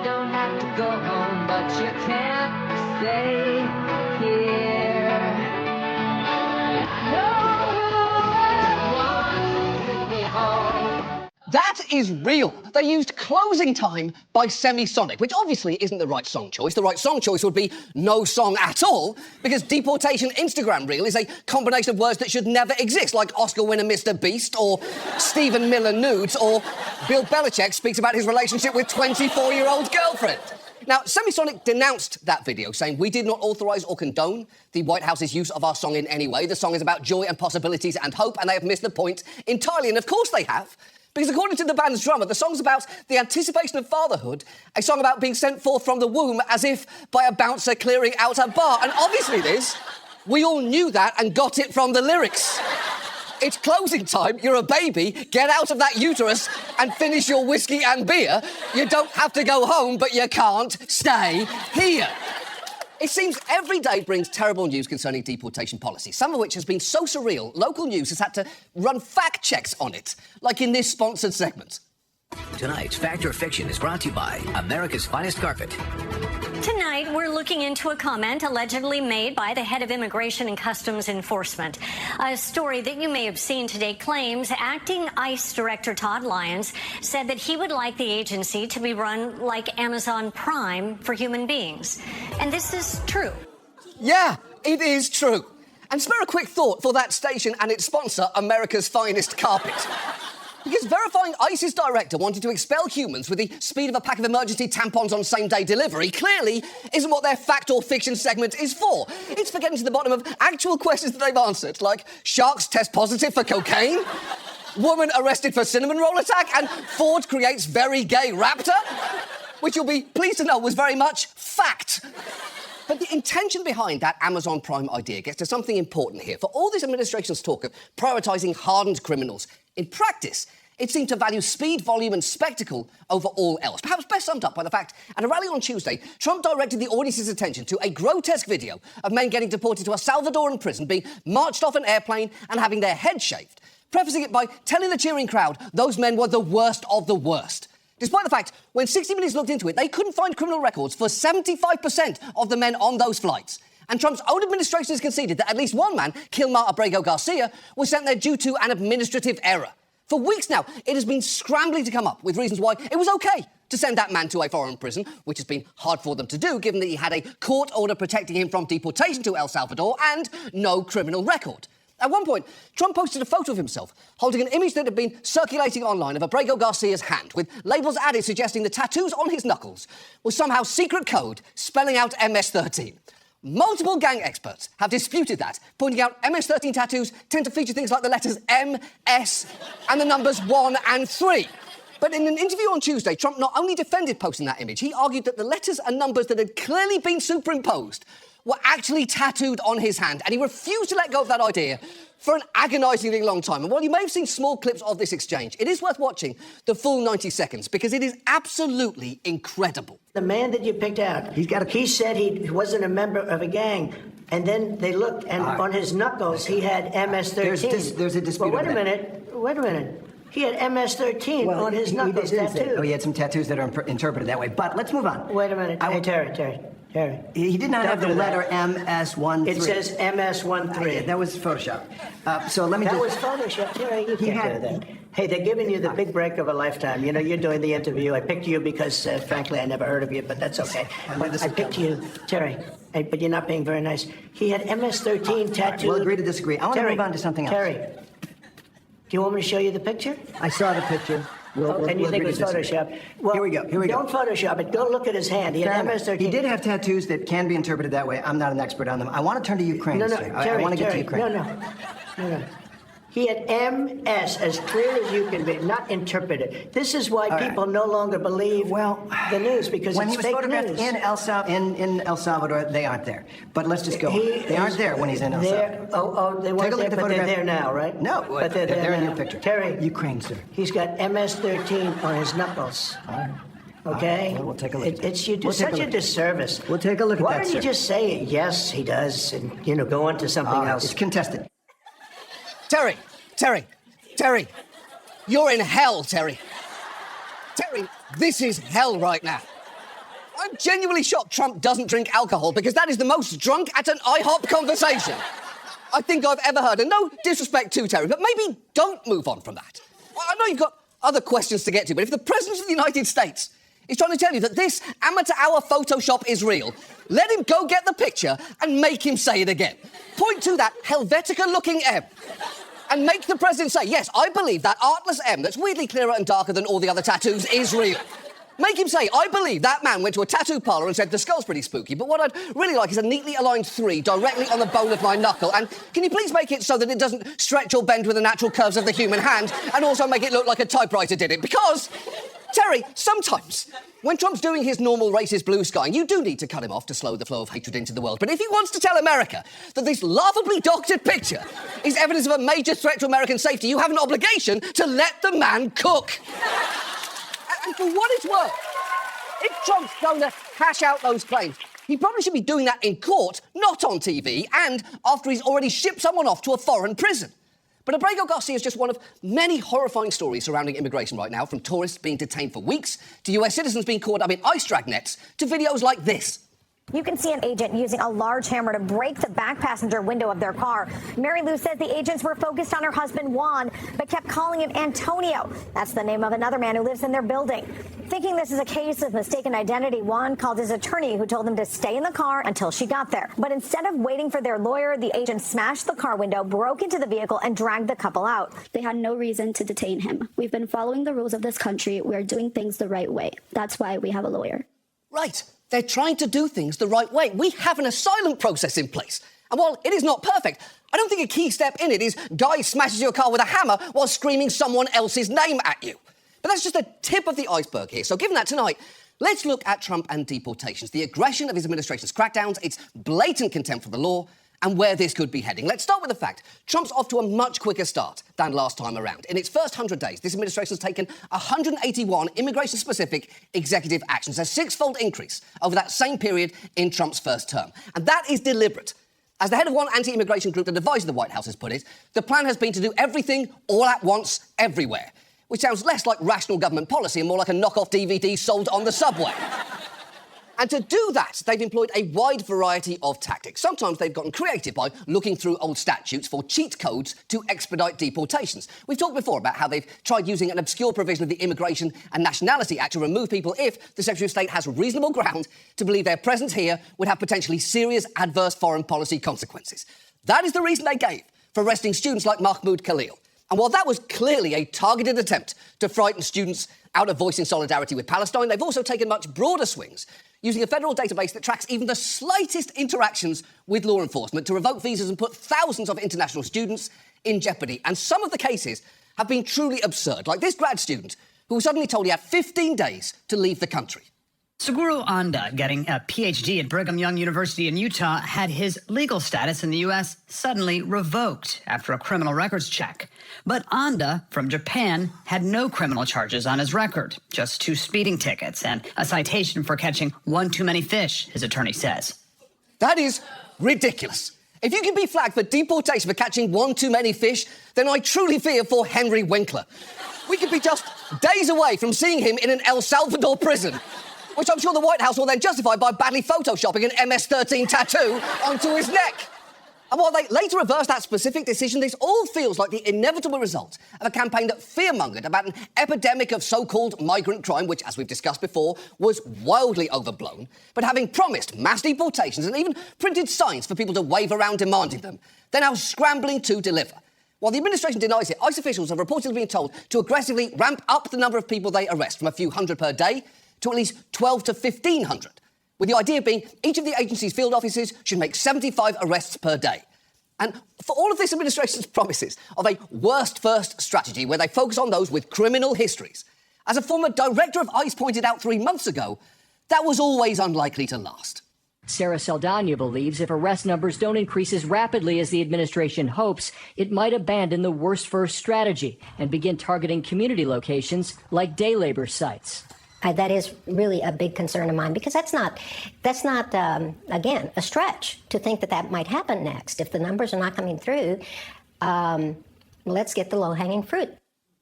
don't have to go home, but you can't stay here. No one wants to be home. That is real. They used Closing Time by Semisonic, which obviously isn't the right song choice. The right song choice would be no song at all, because Deportation Instagram Reel is a combination of words that should never exist, like Oscar winner Mr. Beast, or Stephen Miller nudes, or Bill Belichick speaks about his relationship with 24-year-old girlfriend. Now, Semisonic denounced that video, saying, "We did not authorise or condone the White House's use of our song in any way. The song is about joy and possibilities and hope, and they have missed the point entirely." And of course they have. Because according to the band's drummer, the song's about the anticipation of fatherhood, a song about being sent forth from the womb as if by a bouncer clearing out a bar. And obviously, Liz, we all knew that and got it from the lyrics. It's closing time, you're a baby, get out of that uterus and finish your whiskey and beer. You don't have to go home, but you can't stay here. It seems every day brings terrible news concerning deportation policy, some of which has been so surreal, local news has had to run fact checks on it, like in this sponsored segment. Tonight's Fact or Fiction is brought to you by America's Finest Carpet. Tonight, we're looking into a comment allegedly made by the head of Immigration and Customs Enforcement. A story that you may have seen today claims acting ICE Director Todd Lyons said that he would like the agency to be run like Amazon Prime for human beings. And this is true. Yeah, it is true. And spare a quick thought for that station and its sponsor, America's Finest Carpet. Because verifying ICE's director wanted to expel humans with the speed of a pack of emergency tampons on same-day delivery clearly isn't what their fact or fiction segment is for. It's for getting to the bottom of actual questions that they've answered, like sharks test positive for cocaine, woman arrested for cinnamon roll attack, and Ford creates very gay raptor, which you'll be pleased to know was very much fact. But the intention behind that Amazon Prime idea gets to something important here. For all this administration's talk of prioritising hardened criminals, in practice, it seemed to value speed, volume and spectacle over all else. Perhaps best summed up by the fact, at a rally on Tuesday, Trump directed the audience's attention to a grotesque video of men getting deported to a Salvadoran prison, being marched off an airplane and having their heads shaved, prefacing it by telling the cheering crowd those men were the worst of the worst. Despite the fact, when 60 Minutes looked into it, they couldn't find criminal records for 75% of the men on those flights. And Trump's own administration has conceded that at least one man, Kilmar Abrego Garcia, was sent there due to an administrative error. For weeks now, it has been scrambling to come up with reasons why it was OK to send that man to a foreign prison, which has been hard for them to do, given that he had a court order protecting him from deportation to El Salvador and no criminal record. At one point, Trump posted a photo of himself holding an image that had been circulating online of Abrego Garcia's hand, with labels added suggesting the tattoos on his knuckles was somehow secret code spelling out MS-13. Multiple gang experts have disputed that, pointing out MS-13 tattoos tend to feature things like the letters M, S, and the numbers 1 and 3. But in an interview on Tuesday, Trump not only defended posting that image, he argued that the letters and numbers that had clearly been superimposed were actually tattooed on his hand, and he refused to let go of that idea for an agonisingly long time. And while you may have seen small clips of this exchange, it is worth watching the full 90 seconds, because it is absolutely incredible. The man that you picked out, he said he wasn't a member of a gang. And then they looked, and on his knuckles, he had MS-13. There's a dispute. Well, wait a minute. He had MS-13 on his knuckles tattooed. He had some tattoos that are interpreted that way. But let's move on. Wait a minute. Hey, Terry. He did not have the letter MS-13. It says MS-13. That was Photoshop. So let me That was Photoshop. Terry, you can't do that. Hey, they're giving you the big break of a lifetime. You know, you're doing the interview. I picked you because, frankly, I never heard of you, but that's okay. I picked you, Terry. Hey, but you're not being very nice. He had MS-13 tattooed. We'll agree to disagree. I want to move on to something else. Terry, do you want me to show you the picture? I saw the picture. And you think it was Photoshop? Well, here we go. Don't Photoshop it. Go look at his hand. He had MS-13. He did have tattoos that can be interpreted that way. I'm not an expert on them. I want to turn to Ukraine. Terry, I want to get to Ukraine. No. He had MS as clear as you can be, not interpreted. This is why people no longer believe the news, because when it's he was fake photographed news. in El Salvador, they aren't there. But let's just go. They aren't there when he's in El Salvador. They weren't there, but they're there now, right? No, but they're there in now. your picture. Terry, Ukraine, sir. He's got MS-13 on his knuckles. All right. Okay? Well, we'll take a look. You do such a disservice. We'll take a look at that, Why don't you sir. just say, yes, he does, and, go on to something else? It's contested. Terry, you're in hell, Terry. Terry, this is hell right now. I'm genuinely shocked Trump doesn't drink alcohol because that is the most drunk at an IHOP conversation I think I've ever heard. And no disrespect to Terry, but maybe don't move on from that. I know you've got other questions to get to, but if the President of the United States is trying to tell you that this amateur hour Photoshop is real, let him go get the picture and make him say it again. Point to that Helvetica-looking M and make the President say, yes, I believe that artless M that's weirdly clearer and darker than all the other tattoos is real. Make him say, I believe that man went to a tattoo parlour and said, the skull's pretty spooky, but what I'd really like is a neatly aligned 3 directly on the bone of my knuckle, and can you please make it so that it doesn't stretch or bend with the natural curves of the human hand, and also make it look like a typewriter did it? Because, Terry, sometimes, when Trump's doing his normal racist blue skying, you do need to cut him off to slow the flow of hatred into the world. But if he wants to tell America that this laughably doctored picture is evidence of a major threat to American safety, you have an obligation to let the man cook. And for what it's worth, if Trump's going to hash out those claims, he probably should be doing that in court, not on TV, and after he's already shipped someone off to a foreign prison. But Abrego Garcia is just one of many horrifying stories surrounding immigration right now, from tourists being detained for weeks, to US citizens being caught up in ice dragnets, to videos like this. You can see an agent using a large hammer to break the back passenger window of their car. Mary Lou says the agents were focused on her husband, Juan, but kept calling him Antonio. That's the name of another man who lives in their building. Thinking this is a case of mistaken identity, Juan called his attorney, who told him to stay in the car until she got there. But instead of waiting for their lawyer, the agent smashed the car window, broke into the vehicle, and dragged the couple out. They had no reason to detain him. We've been following the rules of this country. We're doing things the right way. That's why we have a lawyer. Right. They're trying to do things the right way. We have an asylum process in place. And while it is not perfect, I don't think a key step in it is guy smashes your car with a hammer while screaming someone else's name at you. But that's just the tip of the iceberg here. So given that tonight, let's look at Trump and deportations, the aggression of his administration's crackdowns, its blatant contempt for the law, and where this could be heading. Let's start with the fact Trump's off to a much quicker start than last time around. In its first 100 days, this administration has taken 181 immigration-specific executive actions, a 6-fold increase over that same period in Trump's first term. And that is deliberate. As the head of one anti-immigration group that advises the White House has put it, the plan has been to do everything all at once, everywhere, which sounds less like rational government policy and more like a knockoff DVD sold on the subway. And to do that, they've employed a wide variety of tactics. Sometimes they've gotten creative by looking through old statutes for cheat codes to expedite deportations. We've talked before about how they've tried using an obscure provision of the Immigration and Nationality Act to remove people if the Secretary of State has reasonable ground to believe their presence here would have potentially serious adverse foreign policy consequences. That is the reason they gave for arresting students like Mahmoud Khalil. And while that was clearly a targeted attempt to frighten students out of voicing solidarity with Palestine, they've also taken much broader swings, using a federal database that tracks even the slightest interactions with law enforcement to revoke visas and put thousands of international students in jeopardy. And some of the cases have been truly absurd, like this grad student who was suddenly told he had 15 days to leave the country. Seguro Anda, getting a PhD at Brigham Young University in Utah, had his legal status in the U.S. suddenly revoked after a criminal records check. But Anda, from Japan, had no criminal charges on his record, just 2 speeding tickets and a citation for catching 1 too many fish, his attorney says. That is ridiculous. If you can be flagged for deportation for catching 1 too many fish, then I truly fear for Henry Winkler. We could be just days away from seeing him in an El Salvador prison, which I'm sure the White House will then justify by badly photoshopping an MS-13 tattoo onto his neck. And while they later reversed that specific decision, this all feels like the inevitable result of a campaign that fearmongered about an epidemic of so-called migrant crime, which, as we've discussed before, was wildly overblown. But having promised mass deportations and even printed signs for people to wave around demanding them, they're now scrambling to deliver. While the administration denies it, ICE officials have reportedly been told to aggressively ramp up the number of people they arrest from a few hundred per day to at least 12 to 1,500, with the idea being each of the agency's field offices should make 75 arrests per day. And for all of this administration's promises of a worst-first strategy where they focus on those with criminal histories, as a former director of ICE pointed out 3 months ago, that was always unlikely to last. Sarah Saldana believes if arrest numbers don't increase as rapidly as the administration hopes, it might abandon the worst-first strategy and begin targeting community locations like day labor sites. That is really a big concern of mine, because that's not again, a stretch to think that might happen next. If the numbers are not coming through, let's get the low-hanging fruit.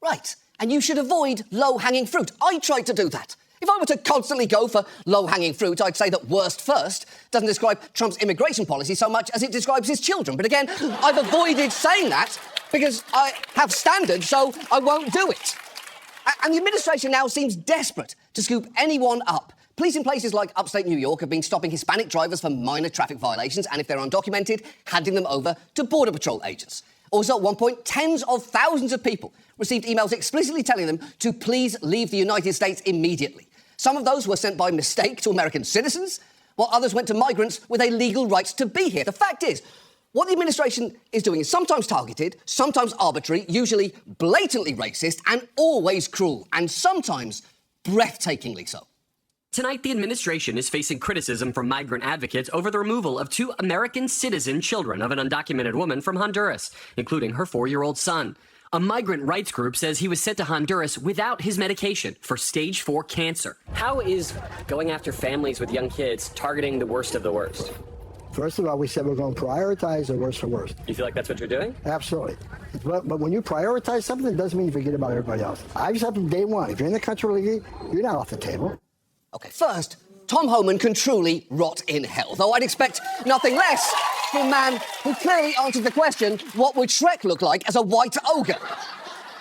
Right, and you should avoid low-hanging fruit. I tried to do that. If I were to constantly go for low-hanging fruit, I'd say that worst first doesn't describe Trump's immigration policy so much as it describes his children. But again, I've avoided saying that because I have standards, so I won't do it. And the administration now seems desperate to scoop anyone up. Police in places like upstate New York have been stopping Hispanic drivers for minor traffic violations and, if they're undocumented, handing them over to Border Patrol agents. Also, at one point, tens of thousands of people received emails explicitly telling them to please leave the United States immediately. Some of those were sent by mistake to American citizens, while others went to migrants with a legal right to be here. The fact is, what the administration is doing is sometimes targeted, sometimes arbitrary, usually blatantly racist, and always cruel, and sometimes breathtakingly so. Tonight, the administration is facing criticism from migrant advocates over the removal of 2 American citizen children of an undocumented woman from Honduras, including her 4-year-old son. A migrant rights group says he was sent to Honduras without his medication for stage 4 cancer. How is going after families with young kids targeting the worst of the worst? First of all, we said we're going to prioritize the worst for worst. You feel like that's what you're doing? Absolutely. But when you prioritize something, it doesn't mean you forget about everybody else. I just have from day one, if you're in the country legally, you're not off the table. OK, first, Tom Homan can truly rot in hell, though I'd expect nothing less from a man who clearly answered the question, what would Shrek look like as a white ogre?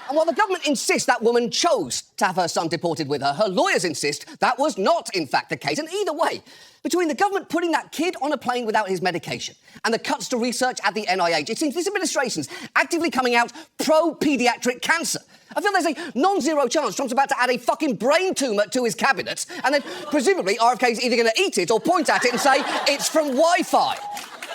And while the government insists that woman chose to have her son deported with her, her lawyers insist that was not, in fact, the case. And either way, between the government putting that kid on a plane without his medication and the cuts to research at the NIH, it seems this administration's actively coming out pro-paediatric cancer. I feel there's a non-zero chance Trump's about to add a fucking brain tumour to his cabinet, and then presumably RFK's either going to eat it or point at it and say it's from Wi-Fi.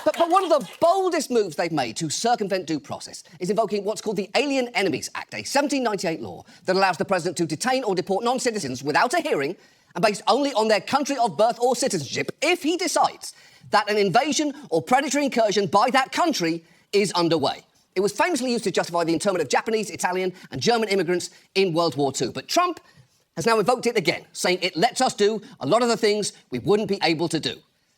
But one of the boldest moves they've made to circumvent due process is invoking what's called the Alien Enemies Act, a 1798 law that allows the president to detain or deport non-citizens without a hearing and based only on their country of birth or citizenship if he decides that an invasion or predatory incursion by that country is underway. It was famously used to justify the internment of Japanese, Italian and German immigrants in World War II. But Trump has now invoked it again, saying it lets us do a lot of the things we wouldn't be able to do.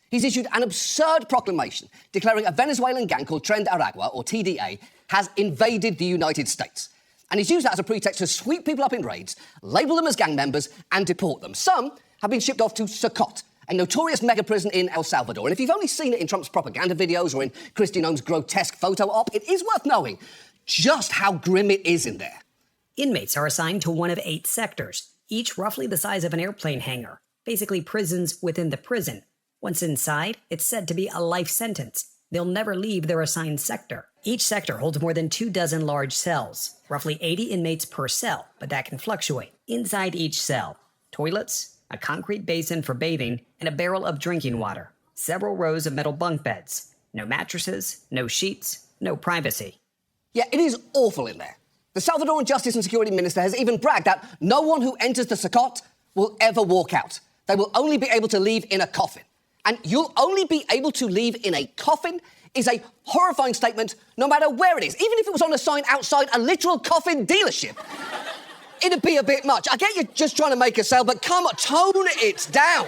He's issued an absurd proclamation declaring a Venezuelan gang called Tren de Aragua, or TDA, has invaded the United States. And he's used that as a pretext to sweep people up in raids, label them as gang members, and deport them. Some have been shipped off to Socot, a notorious mega prison in El Salvador. And if you've only seen it in Trump's propaganda videos or in Kristi Noem's grotesque photo op, it is worth knowing just how grim it is in there. Inmates are assigned to one of 8 sectors, each roughly the size of an airplane hangar, basically prisons within the prison. Once inside, it's said to be a life sentence. They'll never leave their assigned sector. Each sector holds more than 24 large cells, roughly 80 inmates per cell, but that can fluctuate. Inside each cell, toilets, a concrete basin for bathing, and a barrel of drinking water. Several rows of metal bunk beds. No mattresses, no sheets, no privacy. Yeah, it is awful in there. The Salvadoran Justice and Security Minister has even bragged that no one who enters the Socot will ever walk out. They will only be able to leave in a coffin. And you'll only be able to leave in a coffin is a horrifying statement no matter where it is. Even if it was on a sign outside a literal coffin dealership, it'd be a bit much. I get you're just trying to make a sale, but come on, tone it down.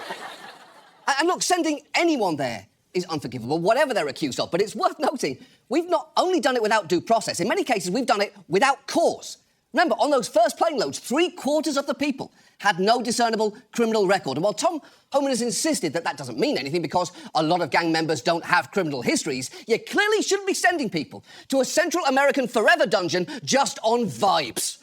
And look, sending anyone there is unforgivable, whatever they're accused of. But it's worth noting, we've not only done it without due process, in many cases we've done it without cause. Remember, on those first plane loads, 3/4 of the people had no discernible criminal record. And while Tom Homan has insisted that that doesn't mean anything because a lot of gang members don't have criminal histories, you clearly shouldn't be sending people to a Central American forever dungeon just on vibes.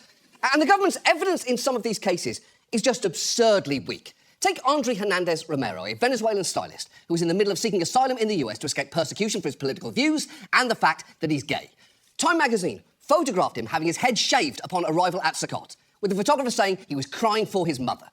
And the government's evidence in some of these cases is just absurdly weak. Take Andre Hernandez Romero, a Venezuelan stylist who was in the middle of seeking asylum in the US to escape persecution for his political views and the fact that he's gay. Time magazine photographed him having his head shaved upon arrival at Socot, with the photographer saying he was crying for his mother.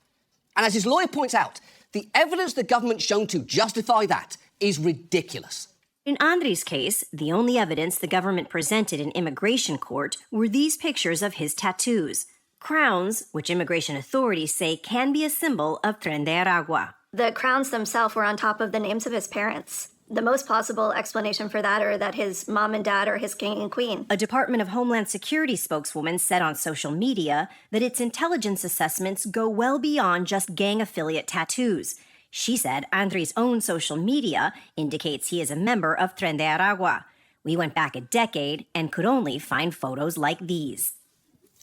And as his lawyer points out, the evidence the government's shown to justify that is ridiculous. In Andre's case, the only evidence the government presented in immigration court were these pictures of his tattoos. Crowns, which immigration authorities say can be a symbol of Tren de Aragua. The crowns themselves were on top of the names of his parents. The most plausible explanation for that are that his mom and dad are his king and queen. A Department of Homeland Security spokeswoman said on social media that its intelligence assessments go well beyond just gang affiliate tattoos. She said Andre's own social media indicates he is a member of Tren de Aragua. We went back a decade and could only find photos like these.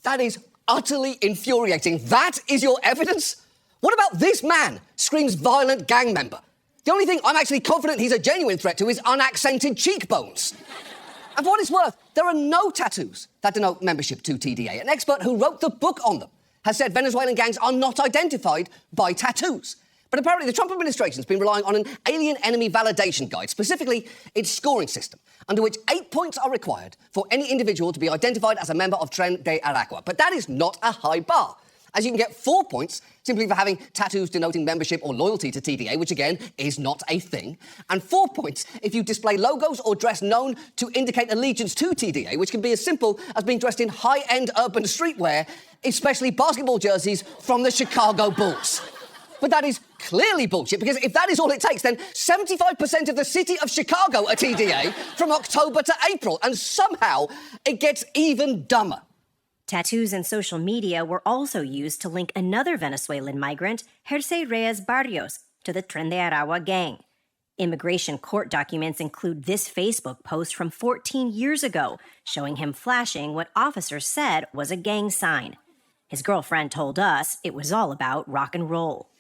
That is utterly infuriating. That is your evidence? What about this man? Screams violent gang member. The only thing I'm actually confident he's a genuine threat to is unaccented cheekbones. And for what it's worth, there are no tattoos that denote membership to TDA. An expert who wrote the book on them has said Venezuelan gangs are not identified by tattoos. But apparently the Trump administration has been relying on an alien enemy validation guide, specifically its scoring system, under which 8 points are required for any individual to be identified as a member of Tren de Aragua. But that is not a high bar, as you can get 4 points simply for having tattoos denoting membership or loyalty to TDA, which again is not a thing, and 4 points if you display logos or dress known to indicate allegiance to TDA, which can be as simple as being dressed in high-end urban streetwear, especially basketball jerseys from the Chicago Bulls. But that is clearly bullshit, because if that is all it takes, then 75% of the city of Chicago are TDA from October to April, and somehow it gets even dumber. Tattoos and social media were also used to link another Venezuelan migrant, Jersey Reyes Barrios, to the Tren de Aragua gang. Immigration court documents include this Facebook post from 14 years ago, showing him flashing what officers said was a gang sign. His girlfriend told us it was all about rock and roll.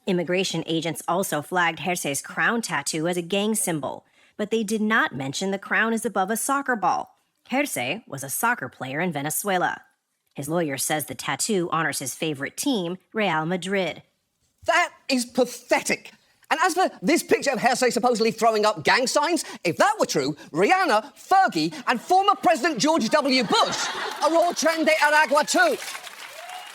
Immigration agents also flagged Jersey's crown tattoo as a gang symbol, but they did not mention the crown is above a soccer ball. Jersey was a soccer player in Venezuela. His lawyer says the tattoo honors his favorite team, Real Madrid. That is pathetic. And as for this picture of Jersey supposedly throwing up gang signs, if that were true, Rihanna, Fergie, and former President George W. Bush are all Tren de Aragua too.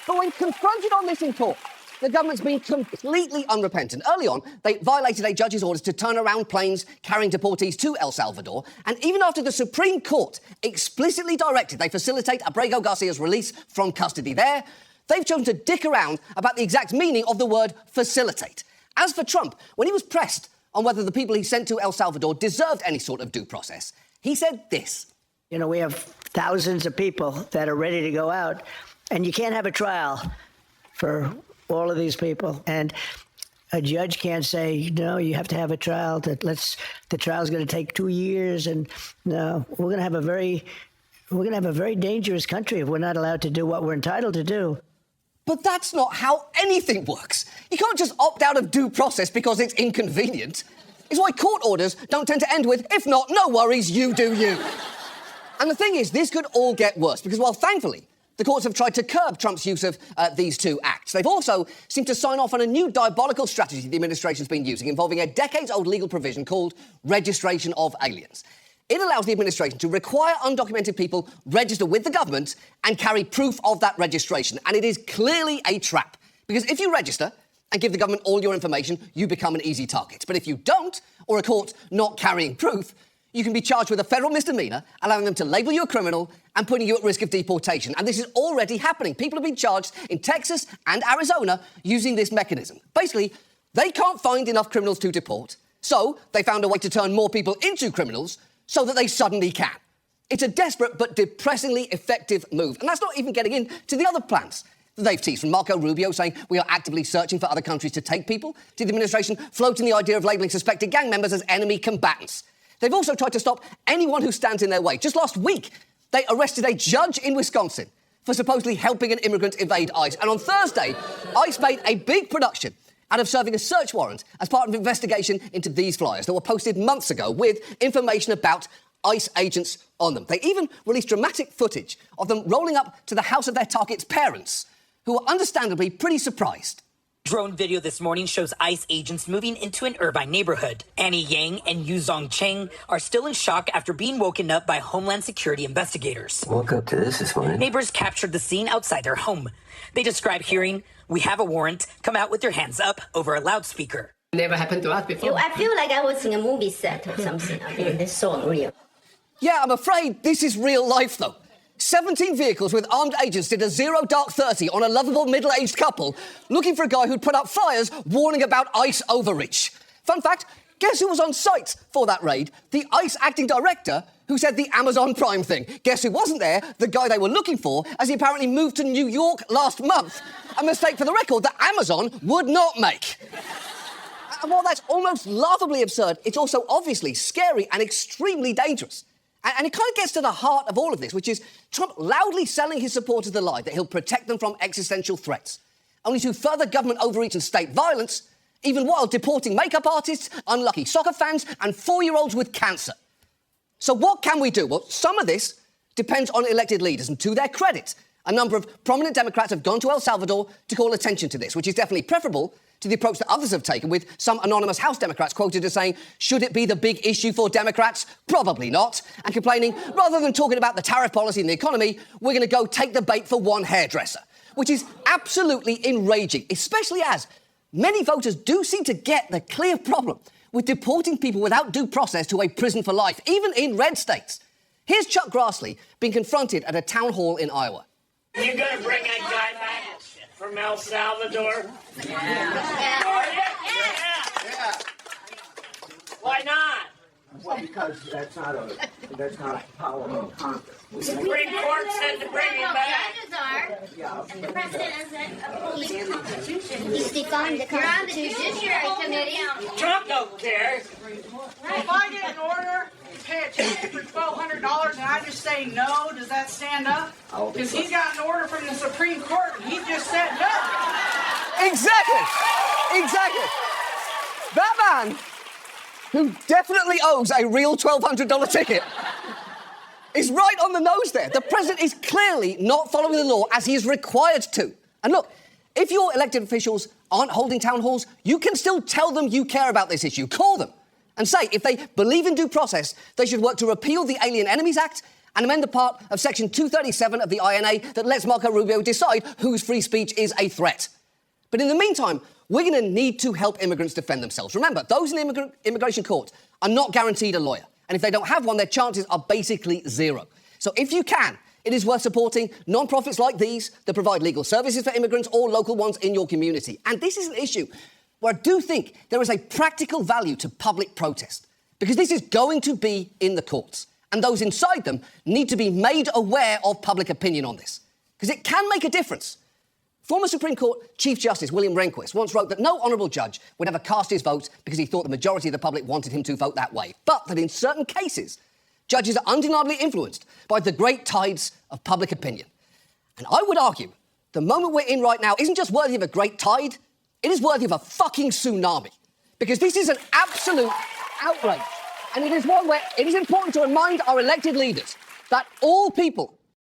But when confronted on this in court, the government's been completely unrepentant. Early on, they violated a judge's orders to turn around planes carrying deportees to El Salvador, and even after the Supreme Court explicitly directed they facilitate Abrego Garcia's release from custody there, they've chosen to dick around about the exact meaning of the word facilitate. As for Trump, when he was pressed on whether the people he sent to El Salvador deserved any sort of due process, he said this. You know, we have thousands of people that are ready to go out, and you can't have a trial for all of these people. And a judge can't say, no, you have to have a trial. The trial's going to take 2 years. And no, we're going to have a very dangerous country if we're not allowed to do what we're entitled to do. But that's not how anything works. You can't just opt out of due process because it's inconvenient. It's why court orders don't tend to end with, if not, no worries, you do you. And the thing is, this could all get worse, because while thankfully the courts have tried to curb Trump's use of these two acts, they've also seemed to sign off on a new diabolical strategy the administration's been using, involving a decades-old legal provision called registration of aliens. It allows the administration to require undocumented people register with the government and carry proof of that registration. And it is clearly a trap, because if you register and give the government all your information, you become an easy target. But if you don't, or a court not carrying proof, you can be charged with a federal misdemeanor, allowing them to label you a criminal and putting you at risk of deportation. And this is already happening. People have been charged in Texas and Arizona using this mechanism. Basically, they can't find enough criminals to deport, so they found a way to turn more people into criminals so that they suddenly can. It's a desperate but depressingly effective move. And that's not even getting into the other plans they've teased, from Marco Rubio saying we are actively searching for other countries to take people, to the administration floating the idea of labelling suspected gang members as enemy combatants. They've also tried to stop anyone who stands in their way. Just last week, they arrested a judge in Wisconsin for supposedly helping an immigrant evade ICE. And on Thursday, ICE made a big production out of serving a search warrant as part of an investigation into these flyers that were posted months ago with information about ICE agents on them. They even released dramatic footage of them rolling up to the house of their target's parents, who were understandably pretty surprised. Drone video this morning shows ICE agents moving into an Irvine neighborhood. Annie Yang and Yuzong Cheng are still in shock after being woken up by Homeland Security investigators. Woke up to this morning. Neighbors captured the scene outside their home. They describe hearing, "We have a warrant, come out with your hands up," over a loudspeaker. Never happened to us before. I feel like I was in a movie set or something. I mean, this is so unreal. Yeah, I'm afraid this is real life, though. 17 vehicles with armed agents did a zero dark 30 on a lovable middle-aged couple looking for a guy who'd put up flyers warning about ICE overreach. Fun fact, guess who was on site for that raid? The ICE acting director who said the Amazon Prime thing. Guess who wasn't there? The guy they were looking for, as he apparently moved to New York last month. A mistake for the record that Amazon would not make. And while that's almost laughably absurd, it's also obviously scary and extremely dangerous. And it kind of gets to the heart of all of this, which is Trump loudly selling his supporters the lie that he'll protect them from existential threats. only to further government overreach and state violence, even while deporting makeup artists, unlucky soccer fans, and 4-year-olds with cancer. So what can we do? Well, some of this depends on elected leaders, and to their credit, a number of prominent Democrats have gone to El Salvador to call attention to this, which is definitely preferable to the approach that others have taken, with some anonymous House Democrats quoted as saying, should it be the big issue for Democrats? Probably not. And complaining, rather than talking about the tariff policy and the economy, we're going to go take the bait for one hairdresser, which is absolutely enraging, especially as many voters do seem to get the clear problem with deporting people without due process to a prison for life, even in red states. Here's Chuck Grassley being confronted at a town hall in Iowa. You gonna bring that guy back from El Salvador? Yeah. Why not? Well, because that's not a power of Congress. The Supreme Court said to bring him back. The president isn't upholding the Constitution. He's defying the Constitution. You're on the Judiciary Committee. Trump don't care. If I get an order to pay a ticket for $1,200 and I just say no, does that stand up? Because he got an order from the Supreme Court and he just said no. Exactly. That man, who definitely owes a real $1,200 ticket, is right on the nose there. The president is clearly not following the law as he is required to. And look, if your elected officials aren't holding town halls, you can still tell them you care about this issue. Call them and say if they believe in due process, they should work to repeal the Alien Enemies Act and amend the part of Section 237 of the INA that lets Marco Rubio decide whose free speech is a threat. But in the meantime, we're going to need to help immigrants defend themselves. Remember, those in the immigration court are not guaranteed a lawyer. And if they don't have one, their chances are basically zero. So if you can, it is worth supporting non-profits like these that provide legal services for immigrants or local ones in your community. And this is an issue where I do think there is a practical value to public protest, because this is going to be in the courts. And those inside them need to be made aware of public opinion on this, because it can make a difference. Former Supreme Court Chief Justice William Rehnquist once wrote that no honourable judge would ever cast his vote because he thought the majority of the public wanted him to vote that way, but that in certain cases, judges are undeniably influenced by the great tides of public opinion. And I would argue the moment we're in right now isn't just worthy of a great tide, it is worthy of a fucking tsunami. Because this is an absolute outrage. And it is one where it is important to remind our elected leaders that all people